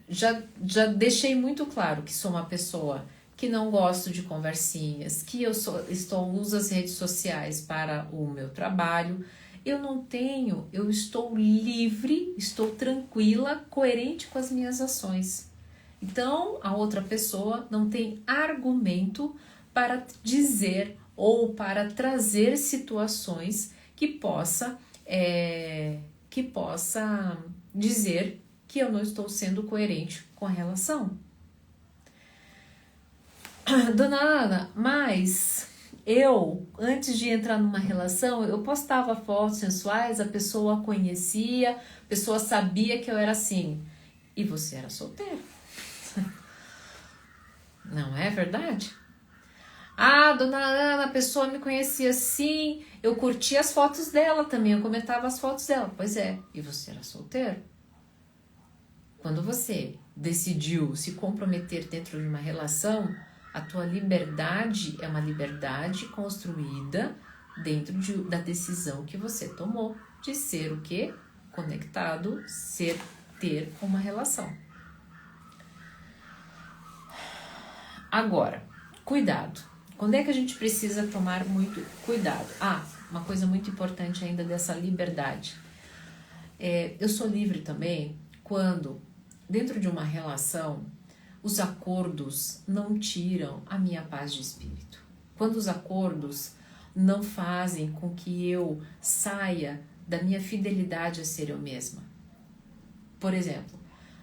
já deixei muito claro que sou uma pessoa que não gosto de conversinhas, que eu uso as redes sociais para o meu trabalho, eu estou livre, estou tranquila, coerente com as minhas ações. Então, a outra pessoa não tem argumento para dizer ou para trazer situações que possa que possa dizer que eu não estou sendo coerente com a relação. Dona Ana, mas eu, antes de entrar numa relação, eu postava fotos sensuais, a pessoa conhecia, a pessoa sabia que eu era assim. E você era solteiro. Não é verdade? Ah, Dona Ana, a pessoa me conhecia assim, eu curtia as fotos dela também, eu comentava as fotos dela. Pois é, e você era solteiro? Quando você decidiu se comprometer dentro de uma relação, a tua liberdade é uma liberdade construída dentro da decisão que você tomou de ser o quê? Conectado, ter uma relação. Agora, cuidado. Quando é que a gente precisa tomar muito cuidado? Ah, uma coisa muito importante ainda dessa liberdade. Eu sou livre também quando, dentro de uma relação, os acordos não tiram a minha paz de espírito. Quando os acordos não fazem com que eu saia da minha fidelidade a ser eu mesma. Por exemplo,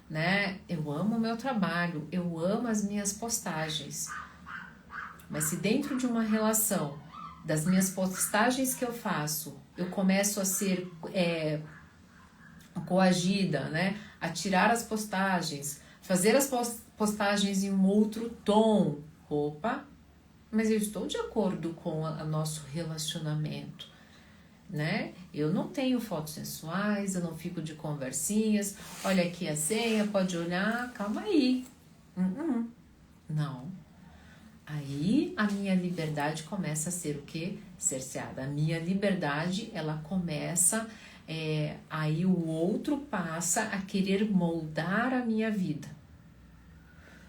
né? Eu amo o meu trabalho, eu amo as minhas postagens. Mas se dentro de uma relação, das minhas postagens que eu faço, eu começo a ser coagida, né? A tirar as postagens, fazer as postagens em um outro tom. Opa, mas eu estou de acordo com o nosso relacionamento, né? Eu não tenho fotos sensuais, eu não fico de conversinhas, olha aqui a senha, pode olhar, calma aí. Não. Aí a minha liberdade começa a ser o quê? Cerceada. A minha liberdade, ela começa, aí o outro passa a querer moldar a minha vida.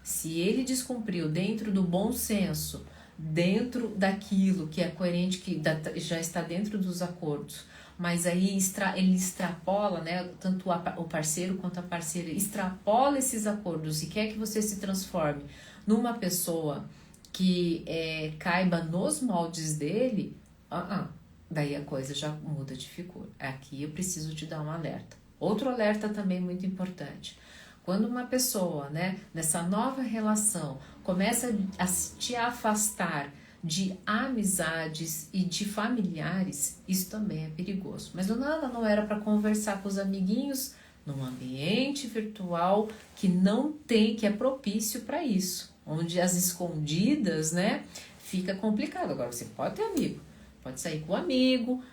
Se ele descumpriu dentro do bom senso, dentro daquilo que é coerente, que já está dentro dos acordos, mas aí ele extrapola, né, tanto o parceiro quanto a parceira, extrapola esses acordos e quer que você se transforme numa pessoa que caiba nos moldes dele, daí a coisa já muda de figura. Aqui eu preciso te dar um alerta. Outro alerta também muito importante. Quando uma pessoa, né, nessa nova relação, começa a te afastar de amizades e de familiares, isso também é perigoso. Mas Dona Ana, não era para conversar com os amiguinhos num ambiente virtual que é propício para isso, onde as escondidas, né, fica complicado. Agora você pode ter amigo, pode sair com amigo,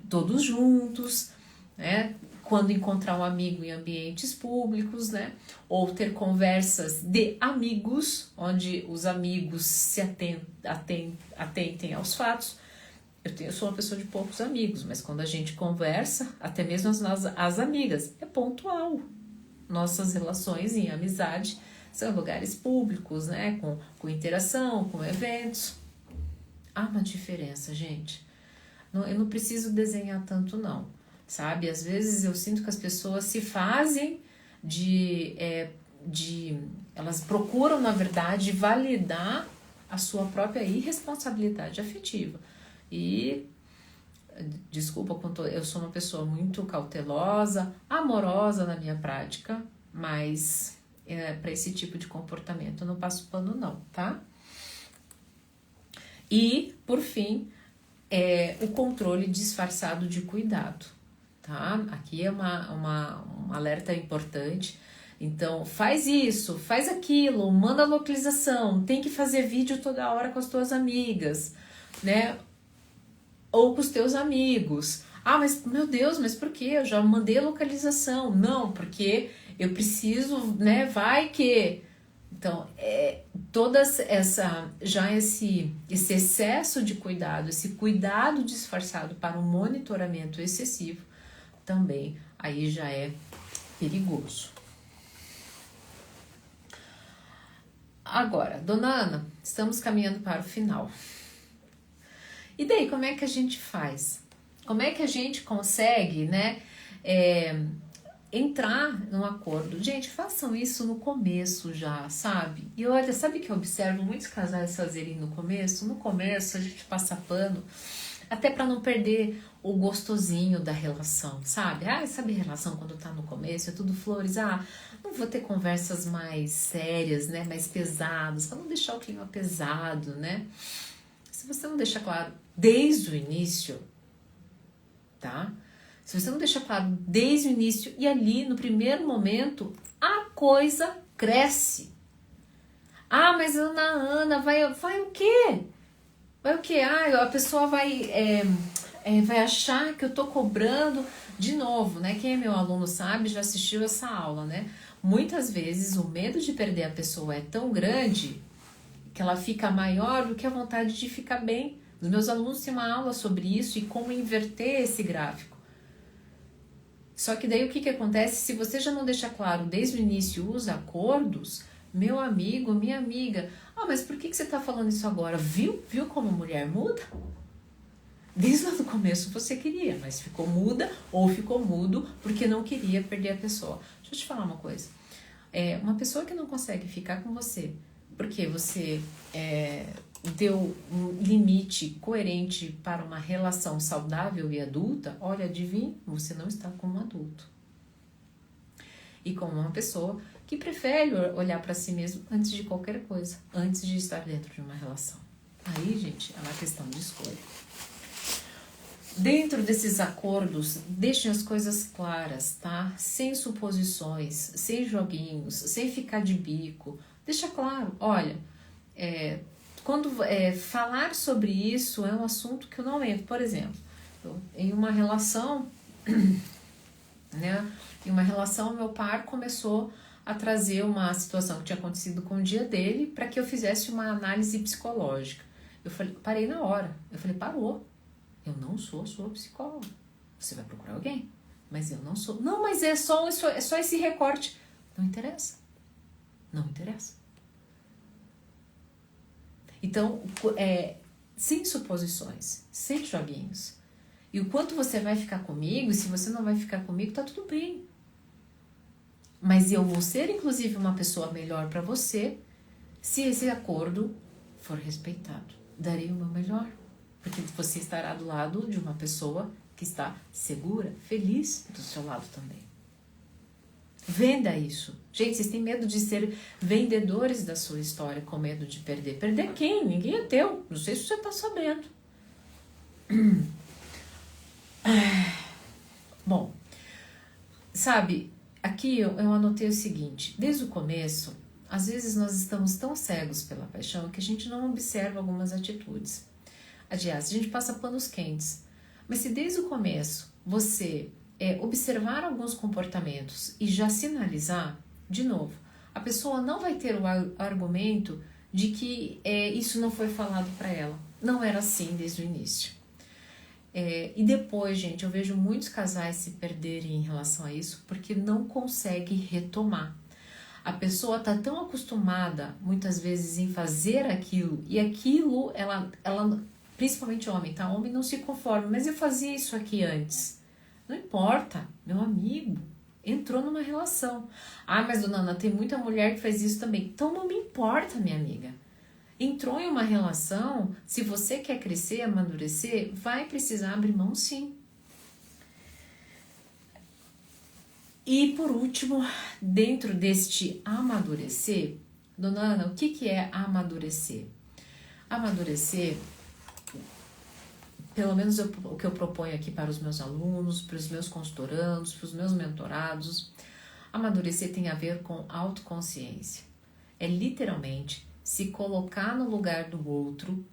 todos juntos, né? Quando encontrar um amigo em ambientes públicos, né? Ou ter conversas de amigos, onde os amigos se atentem aos fatos. Eu sou uma pessoa de poucos amigos, mas quando a gente conversa, até mesmo as amigas, é pontual. Nossas relações em amizade são lugares públicos, né? Com interação, com eventos. Há uma diferença, gente. Eu não preciso desenhar tanto, não. Sabe, às vezes eu sinto que as pessoas se fazem elas procuram, na verdade, validar a sua própria irresponsabilidade afetiva. E, desculpa, eu sou uma pessoa muito cautelosa, amorosa na minha prática, mas para esse tipo de comportamento eu não passo pano não, tá? E, por fim, o controle disfarçado de cuidado. Tá? Aqui é um alerta importante. Então, faz isso, faz aquilo, manda localização, tem que fazer vídeo toda hora com as tuas amigas, né? Ou com os teus amigos. Ah, mas meu Deus, mas por quê? Eu já mandei a localização. Não, porque eu preciso, né? Vai que... Então, esse excesso de cuidado, esse cuidado disfarçado para um monitoramento excessivo, também aí já é perigoso. Agora, Dona Ana, estamos caminhando para o final. E daí, como é que a gente faz? Como é que a gente consegue, né, entrar num acordo? Gente, façam isso no começo já, sabe? E olha, sabe que eu observo muitos casais fazerem no começo? No começo a gente passa pano, Até para não perder o gostosinho da relação, sabe? Ah, sabe relação quando tá no começo, é tudo flores. Ah, não vou ter conversas mais sérias, né? Mais pesadas, para não deixar o clima pesado, né? Se você não deixa claro desde o início, tá? Se você não deixa claro desde o início e ali no primeiro momento, a coisa cresce. Ah, mas Ana, vai o quê? Vai o quê? Ah, a pessoa vai achar que eu tô cobrando de novo, né? Quem é meu aluno sabe, já assistiu essa aula, né? Muitas vezes o medo de perder a pessoa é tão grande que ela fica maior do que a vontade de ficar bem. Os meus alunos têm uma aula sobre isso e como inverter esse gráfico. Só que daí o que acontece? Se você já não deixa claro desde o início os acordos, meu amigo, minha amiga, ah, mas por que você está falando isso agora? Viu como mulher muda? Desde lá do começo você queria, mas ficou muda ou ficou mudo porque não queria perder a pessoa. Deixa eu te falar uma coisa. Uma pessoa que não consegue ficar com você porque você deu um limite coerente para uma relação saudável e adulta, olha, adivinha, você não está como um adulto. E como uma pessoa que prefere olhar para si mesmo antes de qualquer coisa, antes de estar dentro de uma relação. Aí, gente, é uma questão de escolha. Dentro desses acordos, deixem as coisas claras, tá? Sem suposições, sem joguinhos, sem ficar de bico. Deixa claro, olha, quando falar sobre isso é um assunto que eu não entro. Por exemplo, em uma relação, né? Em uma relação, meu par começou a trazer uma situação que tinha acontecido com o dia dele para que eu fizesse uma análise psicológica. Eu falei, parei na hora. Eu falei, parou. Eu não sou sua psicóloga. Você vai procurar alguém. Mas eu não sou. Não, mas é só esse recorte. Não interessa. Não interessa. Então, sem suposições, sem joguinhos. E o quanto você vai ficar comigo, e se você não vai ficar comigo, tá tudo bem. Mas eu vou ser, inclusive, uma pessoa melhor para você se esse acordo for respeitado. Darei o meu melhor. Porque você estará do lado de uma pessoa que está segura, feliz do seu lado também. Venda isso. Gente, vocês têm medo de ser vendedores da sua história com medo de perder. Perder quem? Ninguém é teu. Não sei se você está sabendo. Bom, sabe, aqui eu anotei o seguinte. Desde o começo, às vezes nós estamos tão cegos pela paixão que a gente não observa algumas atitudes. Aliás, a gente passa panos quentes. Mas se desde o começo você observar alguns comportamentos e já sinalizar, de novo, a pessoa não vai ter o argumento de que isso não foi falado para ela. Não era assim desde o início. E depois, gente, eu vejo muitos casais se perderem em relação a isso porque não consegue retomar. A pessoa está tão acostumada, muitas vezes, em fazer aquilo, e aquilo, ela principalmente homem, tá? Homem não se conforma, mas eu fazia isso aqui antes. Não importa, meu amigo, entrou numa relação. Ah, mas dona Ana, tem muita mulher que faz isso também. Então não me importa, minha amiga. Entrou em uma relação, se você quer crescer, amadurecer, vai precisar abrir mão sim. E por último, dentro deste amadurecer, dona Ana, o que é amadurecer? Amadurecer, pelo menos o que eu proponho aqui para os meus alunos, para os meus consultorandos, para os meus mentorados, amadurecer tem a ver com autoconsciência. É literalmente se colocar no lugar do outro,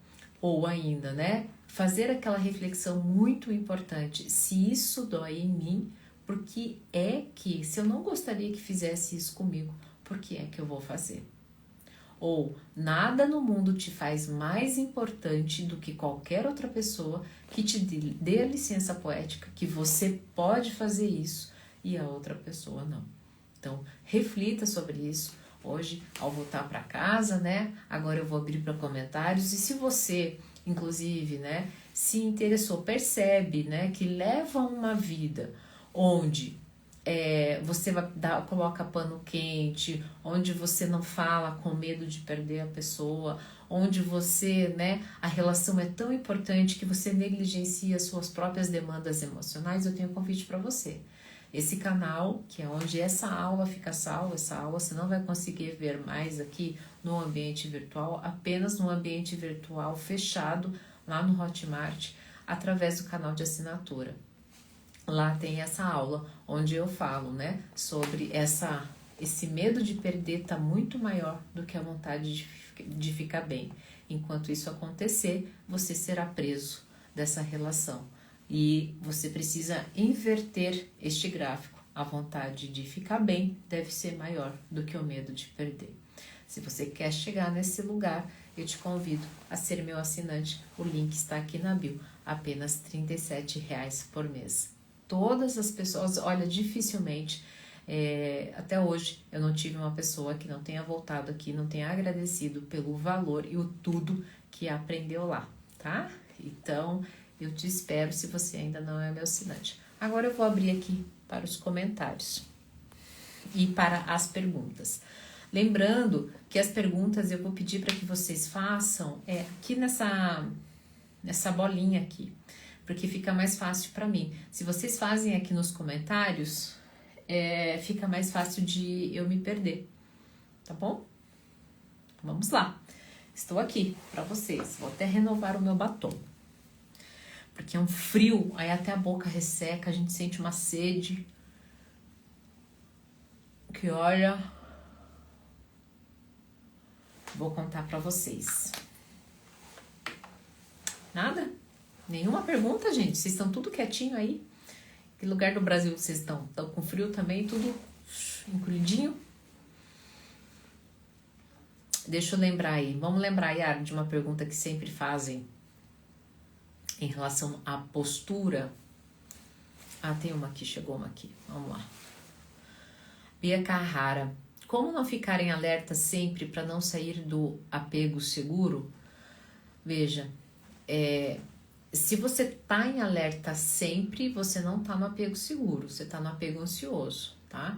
ou ainda, né, fazer aquela reflexão muito importante. Se isso dói em mim, por que é que, se eu não gostaria que fizesse isso comigo, por que é que eu vou fazer? Ou nada no mundo te faz mais importante do que qualquer outra pessoa que te dê a licença poética que você pode fazer isso e a outra pessoa não. Então, reflita sobre isso. Hoje, ao voltar para casa, né? Agora eu vou abrir para comentários. E se você, inclusive, né, se interessou, percebe, né, que leva uma vida onde você coloca pano quente, onde você não fala com medo de perder a pessoa, onde você, né, a relação é tão importante que você negligencia suas próprias demandas emocionais, eu tenho um convite para você. Esse canal, que é onde essa aula fica salva, essa aula você não vai conseguir ver mais aqui no ambiente virtual, apenas no ambiente virtual fechado lá no Hotmart, através do canal de assinatura. Lá tem essa aula onde eu falo, né, sobre esse medo de perder tá muito maior do que a vontade de ficar bem. Enquanto isso acontecer, você será preso dessa relação. E você precisa inverter este gráfico. A vontade de ficar bem deve ser maior do que o medo de perder. Se você quer chegar nesse lugar, eu te convido a ser meu assinante. O link está aqui na bio. Apenas R$ 37,00 por mês. Todas as pessoas, olha, dificilmente, até hoje, eu não tive uma pessoa que não tenha voltado aqui, não tenha agradecido pelo valor e o tudo que aprendeu lá, tá? Então, eu te espero se você ainda não é meu assinante. Agora eu vou abrir aqui para os comentários e para as perguntas. Lembrando que as perguntas eu vou pedir para que vocês façam aqui nessa bolinha aqui, porque fica mais fácil para mim. Se vocês fazem aqui nos comentários, fica mais fácil de eu me perder, tá bom? Vamos lá. Estou aqui para vocês. Vou até renovar o meu batom. Porque é um frio, aí até a boca resseca, a gente sente uma sede. Que olha... Vou contar para vocês. Nada? Nenhuma pergunta, gente? Vocês estão tudo quietinho aí? Que lugar do Brasil vocês estão? Estão com frio também? Tudo encolhidinho? Deixa eu lembrar aí. Vamos lembrar, Yara, de uma pergunta que sempre fazem em relação à postura. Tem uma aqui, chegou uma aqui. Vamos lá. Bia Carrara. Como não ficar em alerta sempre para não sair do apego seguro? Veja, se você tá em alerta sempre, você não tá no apego seguro, você tá no apego ansioso, tá?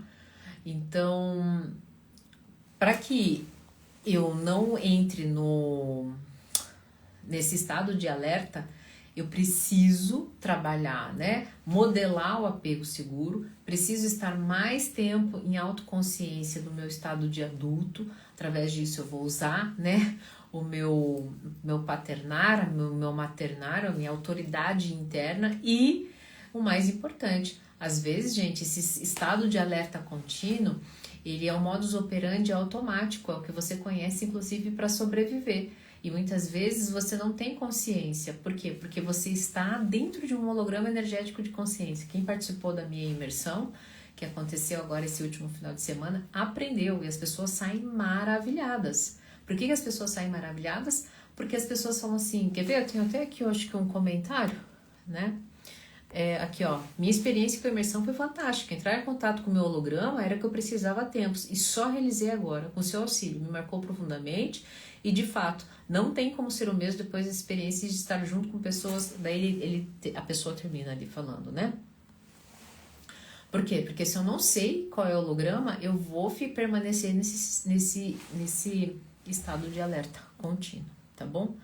Então, para que eu não entre nesse estado de alerta, eu preciso trabalhar, né? Modelar o apego seguro, preciso estar mais tempo em autoconsciência do meu estado de adulto. Através disso eu vou usar, né, o meu paternar, meu maternar, a minha autoridade interna e o mais importante, às vezes, gente, esse estado de alerta contínuo, ele é um modus operandi automático, é o que você conhece inclusive para sobreviver. E muitas vezes você não tem consciência. Por quê? Porque você está dentro de um holograma energético de consciência. Quem participou da minha imersão, que aconteceu agora esse último final de semana, aprendeu. E as pessoas saem maravilhadas. Por que as pessoas saem maravilhadas? Porque as pessoas falam assim, quer ver? Eu tenho até aqui, eu acho que um comentário, né? Aqui, ó. Minha experiência com a imersão foi fantástica. Entrar em contato com o meu holograma era que eu precisava há tempos. E só realizei agora, com seu auxílio. Me marcou profundamente. E, de fato, não tem como ser o mesmo depois da experiência de estar junto com pessoas... Daí a pessoa termina ali falando, né? Por quê? Porque se eu não sei qual é o holograma, eu vou permanecer nesse estado de alerta contínuo, tá bom?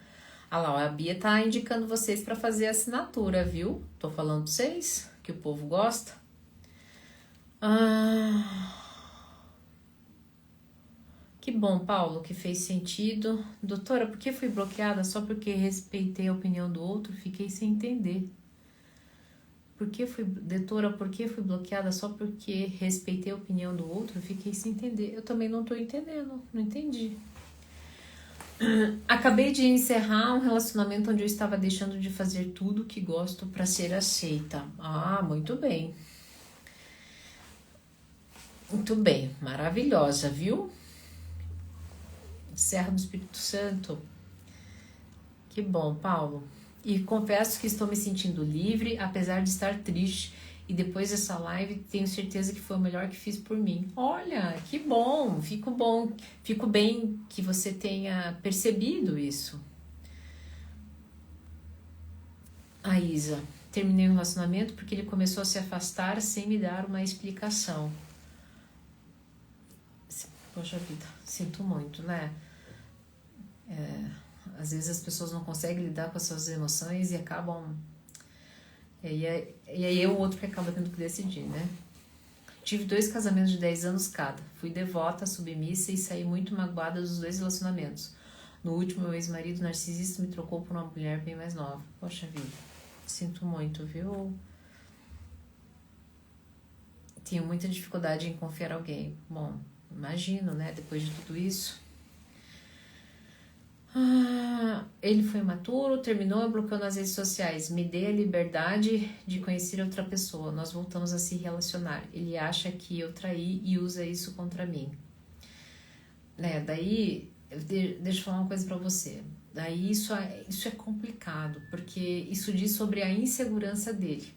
Ah lá, a Bia tá indicando vocês para fazer a assinatura, viu? Tô falando pra vocês que o povo gosta. Que bom, Paulo, que fez sentido. Doutora, por que fui bloqueada só porque respeitei a opinião do outro? Fiquei sem entender. Doutora, por que fui bloqueada só porque respeitei a opinião do outro? Fiquei sem entender. Eu também não tô entendendo, não entendi. Acabei de encerrar um relacionamento onde eu estava deixando de fazer tudo que gosto para ser aceita. Muito bem. Muito bem, maravilhosa, viu? Serra do Espírito Santo. Que bom, Paulo. E confesso que estou me sentindo livre, apesar de estar triste. E depois dessa live, tenho certeza que foi o melhor que fiz por mim. Olha, que bom. Fico bem que você tenha percebido isso. A Isa. terminei um relacionamento porque ele começou a se afastar sem me dar uma explicação. Poxa vida, sinto muito, né? Às vezes as pessoas não conseguem lidar com as suas emoções e acabam... E aí é o outro que acaba tendo que decidir, né? Tive 2 casamentos de 10 anos cada. Fui devota, submissa e saí muito magoada dos 2 relacionamentos. No último, meu ex-marido narcisista me trocou por uma mulher bem mais nova. Poxa vida, sinto muito, viu? Tenho muita dificuldade em confiar em alguém. Bom, imagino, né? Depois de tudo isso. Ele foi imaturo, terminou e bloqueou nas redes sociais. Me dê a liberdade de conhecer outra pessoa. Nós voltamos a se relacionar. Ele acha que eu traí e usa isso contra mim. Daí, deixa eu falar uma coisa pra você. Daí isso é complicado, porque isso diz sobre a insegurança dele.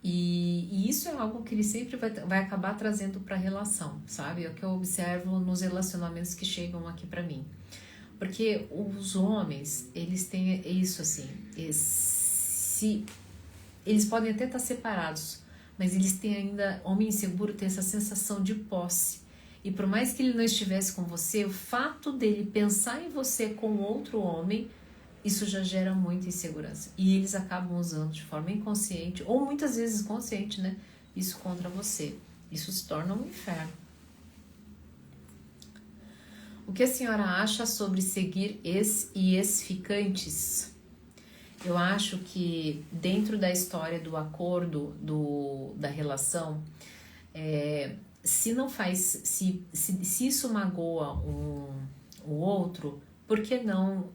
E isso é algo que ele sempre vai acabar trazendo pra relação, sabe? É o que eu observo nos relacionamentos que chegam aqui pra mim. Porque os homens, eles têm isso assim, eles podem até estar separados, mas eles têm ainda, homem inseguro tem essa sensação de posse. E por mais que ele não estivesse com você, o fato dele pensar em você com outro homem, isso já gera muita insegurança. E eles acabam usando de forma inconsciente, ou muitas vezes consciente, né? Isso contra você. Isso se torna um inferno. O que a senhora acha sobre seguir ex e ex-ficantes? Eu acho que dentro da história do acordo da relação, se não faz, se isso magoa o outro, por que não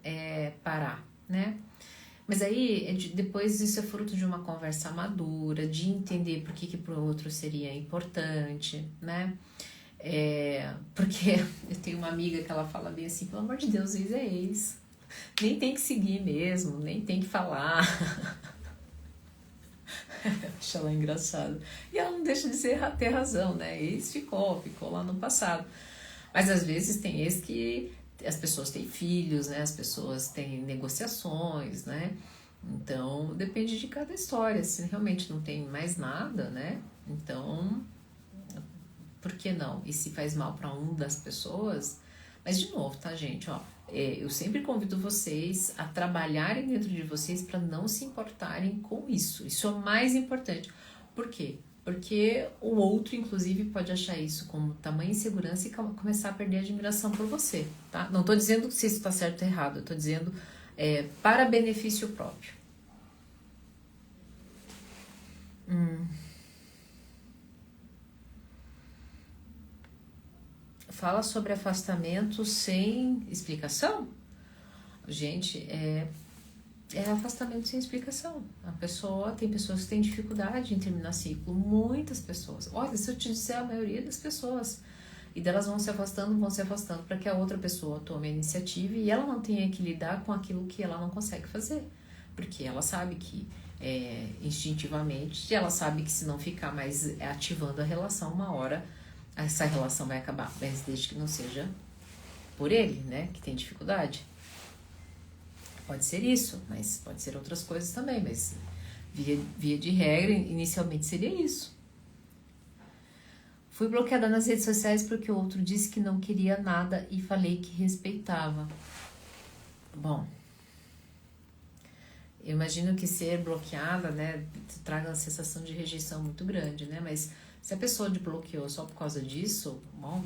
parar, né? Mas aí depois isso é fruto de uma conversa madura, de entender por que para o outro seria importante, né? Porque eu tenho uma amiga que ela fala bem assim, pelo amor de Deus, ex é ex, nem tem que seguir mesmo, nem tem que falar. Acho ela engraçada. E ela não deixa de ter razão, né? Ex ficou lá no passado. Mas às vezes tem ex que as pessoas têm filhos, né? As pessoas têm negociações, né? Então depende de cada história. Se realmente não tem mais nada, né? Então... por que não? E se faz mal para um das pessoas... Mas de novo, tá, gente? Eu sempre convido vocês a trabalharem dentro de vocês para não se importarem com isso. Isso é o mais importante. Por quê? Porque o outro, inclusive, pode achar isso como tamanha insegurança e começar a perder a admiração por você, tá? Não tô dizendo se isso tá certo ou errado. Eu tô dizendo para benefício próprio. Fala sobre afastamento sem explicação? Gente, é afastamento sem explicação. Tem pessoas que têm dificuldade em terminar ciclo. Muitas pessoas. Olha, se eu te disser a maioria das pessoas. E delas vão se afastando para que a outra pessoa tome a iniciativa e ela não tenha que lidar com aquilo que ela não consegue fazer. Porque ela sabe que, instintivamente, ela sabe que se não ficar mais ativando a relação, uma hora essa relação vai acabar, mas desde que não seja por ele, né, que tem dificuldade. Pode ser isso, mas pode ser outras coisas também, mas via de regra, inicialmente seria isso. Fui bloqueada nas redes sociais porque o outro disse que não queria nada e falei que respeitava. Bom, eu imagino que ser bloqueada, né, traga uma sensação de rejeição muito grande, né, mas... se a pessoa te bloqueou só por causa disso, bom,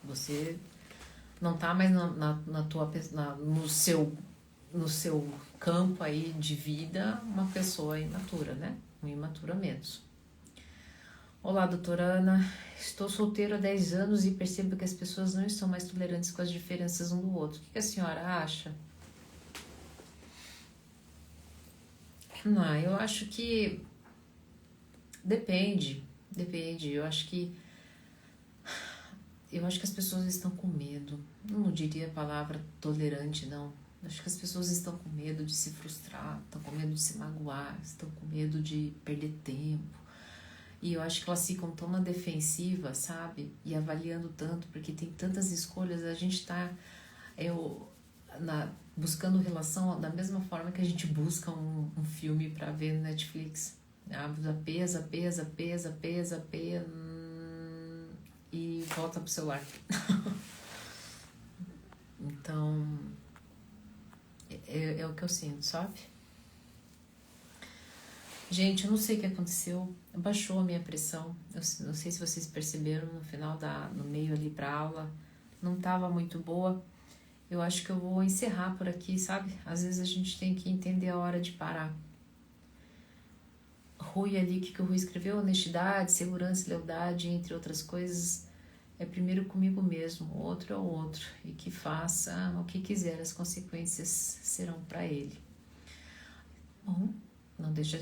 você não tá mais no seu campo aí de vida uma pessoa imatura, né? Um imatura menos. Olá, doutora Ana. Estou solteiro há 10 anos e percebo que as pessoas não estão mais tolerantes com as diferenças um do outro. O que a senhora acha? Não, eu acho que depende, eu acho que as pessoas estão com medo. Não diria a palavra tolerante, não. Acho que as pessoas estão com medo de se frustrar, estão com medo de se magoar, estão com medo de perder tempo. E eu acho que elas ficam tão na defensiva, sabe? E avaliando tanto, porque tem tantas escolhas, a gente tá buscando relação da mesma forma que a gente busca um filme para ver no Netflix. Pesa e volta pro celular. Então, é o que eu sinto, sabe? Gente, eu não sei o que aconteceu, baixou a minha pressão, eu não sei se vocês perceberam no final, no meio ali pra aula, não tava muito boa. Eu acho que eu vou encerrar por aqui, sabe? Às vezes a gente tem que entender a hora de parar. Rui ali, o que o Rui escreveu? Honestidade, segurança e lealdade, entre outras coisas, é primeiro comigo mesmo, o outro é o outro, e que faça o que quiser, as consequências serão para ele. Bom, não deixa,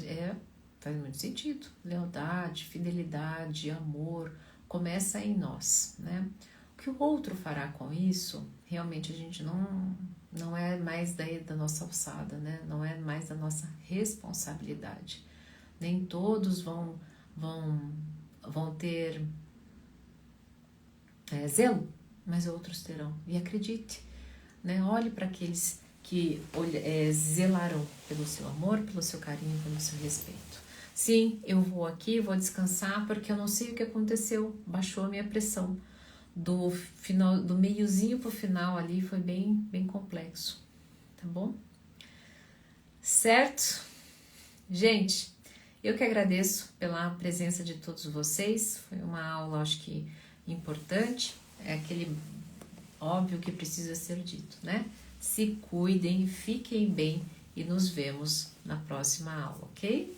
faz muito sentido. Lealdade, fidelidade, amor, começa em nós, né? O que o outro fará com isso, realmente a gente não é mais da nossa alçada, né? Não é mais da nossa responsabilidade. Nem todos vão ter zelo, mas outros terão. E acredite, né? Olhe para aqueles que zelarão pelo seu amor, pelo seu carinho, pelo seu respeito. Sim, eu vou aqui, vou descansar, porque eu não sei o que aconteceu, baixou a minha pressão. Do meiozinho pro final ali foi bem complexo, tá bom? Certo? Gente, eu que agradeço pela presença de todos vocês, foi uma aula, acho que importante, é aquele óbvio que precisa ser dito, né? Se cuidem, fiquem bem e nos vemos na próxima aula, ok?